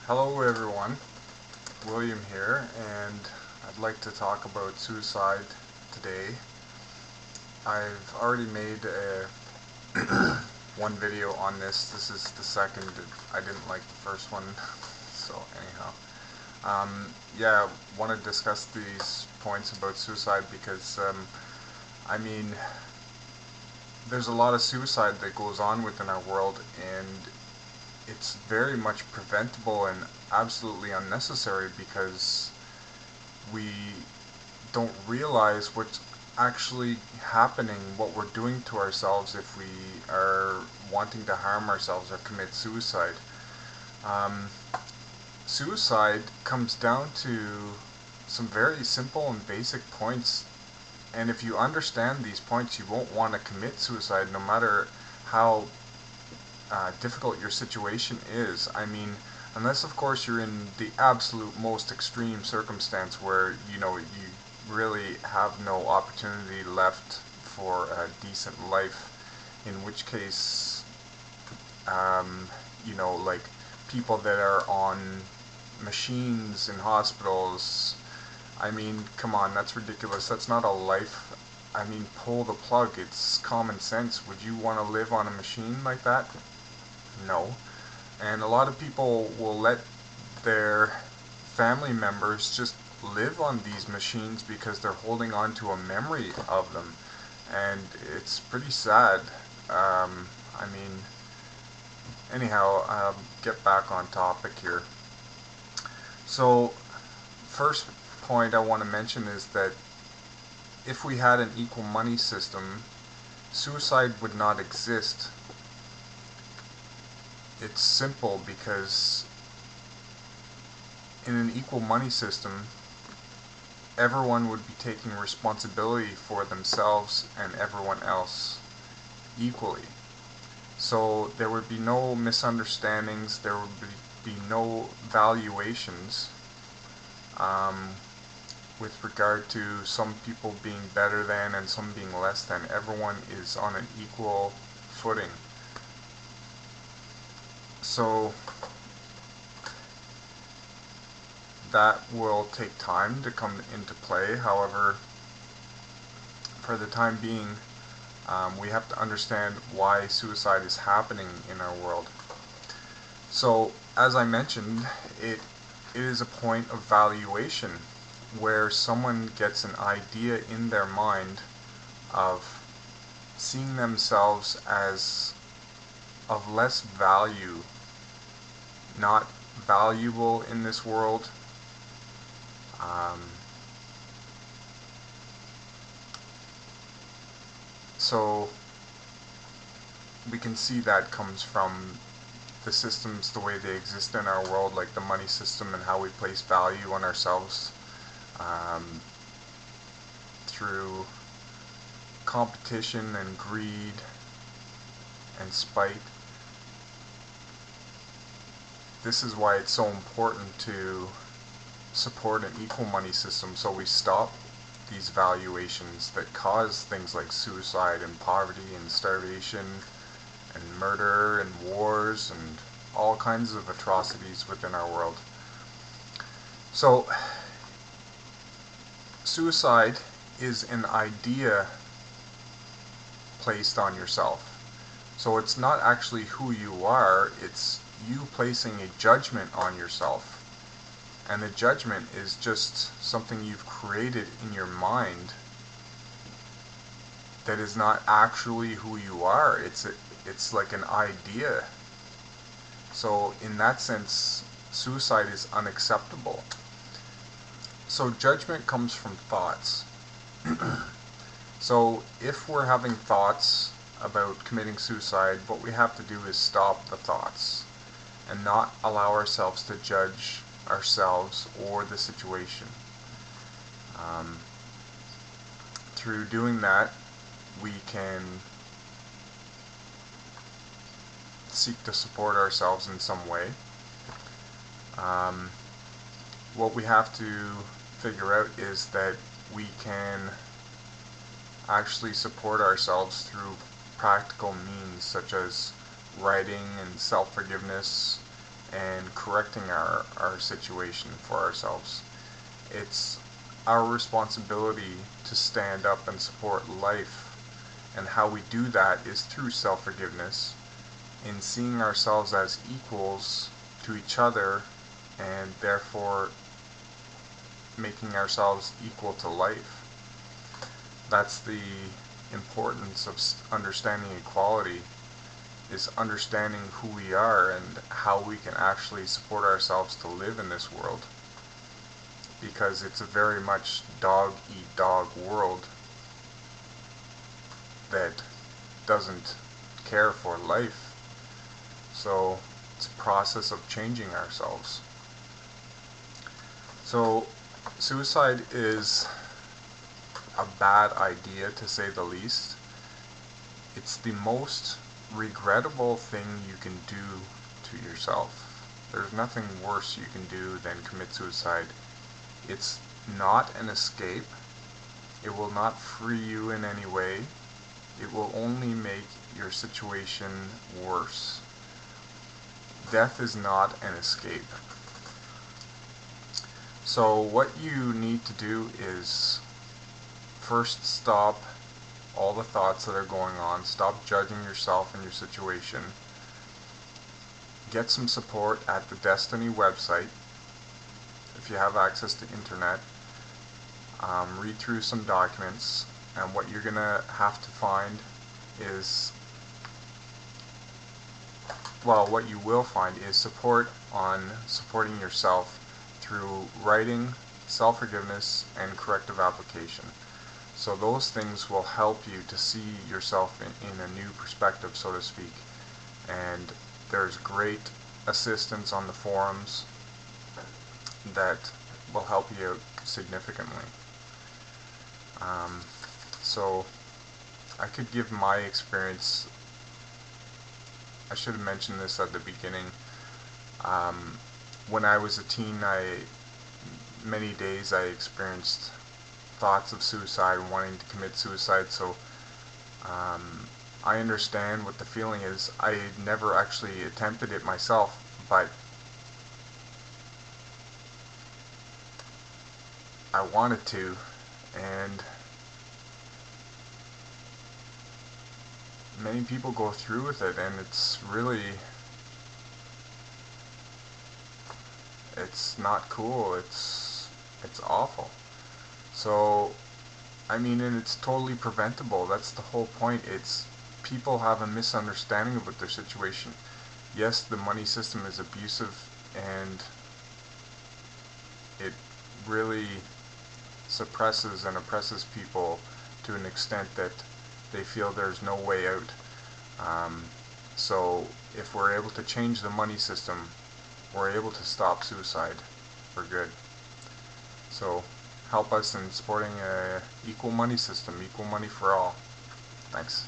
Hello everyone, William here, and I'd like to talk about suicide today. I've already made one video on this. This is the second. I didn't like the first one, so anyhow. Yeah, want to discuss these points about suicide because, I mean, there's a lot of suicide that goes on within our world, and it's very much preventable and absolutely unnecessary because we don't realize what's actually happening, what we're doing to ourselves if we are wanting to harm ourselves or commit suicide. Um, Suicide comes down to some very simple and basic points, and if you understand these points, you won't want to commit suicide no matter how difficult your situation is. I mean, unless of course you're in the absolute most extreme circumstance where you really have no opportunity left for a decent life, in which case, like people that are on machines in hospitals. I mean, come on, that's ridiculous. That's not a life. I mean, pull the plug. It's common sense. Would you want to live on a machine like that? No. And a lot of people will let their family members just live on these machines because they're holding on to a memory of them. And it's pretty sad. I mean, anyhow, get back on topic here. So, first point I want to mention is that if we had an equal money system, suicide would not exist. It's simple because in an equal money system, everyone would be taking responsibility for themselves and everyone else equally. So there would be no misunderstandings, there would be no valuations with regard to some people being better than and some being less than. Everyone is on an equal footing. So that will take time to come into play. However, for the time being, we have to understand why suicide is happening in our world. So, as I mentioned, it is a point of valuation where someone gets an idea in their mind of seeing themselves as of less value, not valuable in this world. So we can see that comes from the systems, the way they exist in our world, like the money system and how we place value on ourselves through competition and greed and spite. This is why it's so important to support an equal money system, so we stop these valuations that cause things like suicide and poverty and starvation and murder and wars and all kinds of atrocities within our world. So, suicide is an idea placed on yourself. So it's not actually who you are, it's you placing a judgment on yourself. And the judgment is just something you've created in your mind that is not actually who you are. It's like an idea. So in that sense, suicide is unacceptable. So judgment comes from thoughts. So if we're having thoughts about committing suicide, what we have to do is stop the thoughts and not allow ourselves to judge ourselves or the situation. Through doing that, we can seek to support ourselves in some way. What we have to figure out is that we can actually support ourselves through practical means such as writing and self-forgiveness and correcting our situation for ourselves. It's our responsibility to stand up and support life, and how we do that is through self-forgiveness, in seeing ourselves as equals to each other, and therefore making ourselves equal to life. That's the importance of understanding equality, is understanding who we are and how we can actually support ourselves to live in this world. Because it's a very much dog-eat-dog world that doesn't care for life. So it's a process of changing ourselves. So suicide is a bad idea, to say the least. It's the most regrettable thing you can do to yourself. There's nothing worse you can do than commit suicide. It's not an escape. It will not free you in any way. It will only make your situation worse. Death is not an escape. So what you need to do is first stop all the thoughts that are going on. Stop judging yourself and your situation. Get some support at the Destiny website if you have access to internet. Read through some documents, and what you're gonna have to find is, well, what you will find is support on supporting yourself through writing, self-forgiveness, and corrective application. So those things will help you to see yourself in a new perspective, so to speak. And there's great assistance on the forums that will help you out significantly. So I could give my experience. I should have mentioned this at the beginning. When I was a teen, many days I experienced thoughts of suicide, wanting to commit suicide. So I understand what the feeling is. I never actually attempted it myself, but I wanted to, and many people go through with it, and it's not cool. It's awful. So I mean, and it's totally preventable. That's the whole point. It's people have a misunderstanding about their situation. Yes, the money system is abusive, and it really suppresses and oppresses people to an extent that they feel there's no way out. So if we're able to change the money system, we're able to stop suicide for good. So help us in supporting a equal money system, equal money for all. Thanks.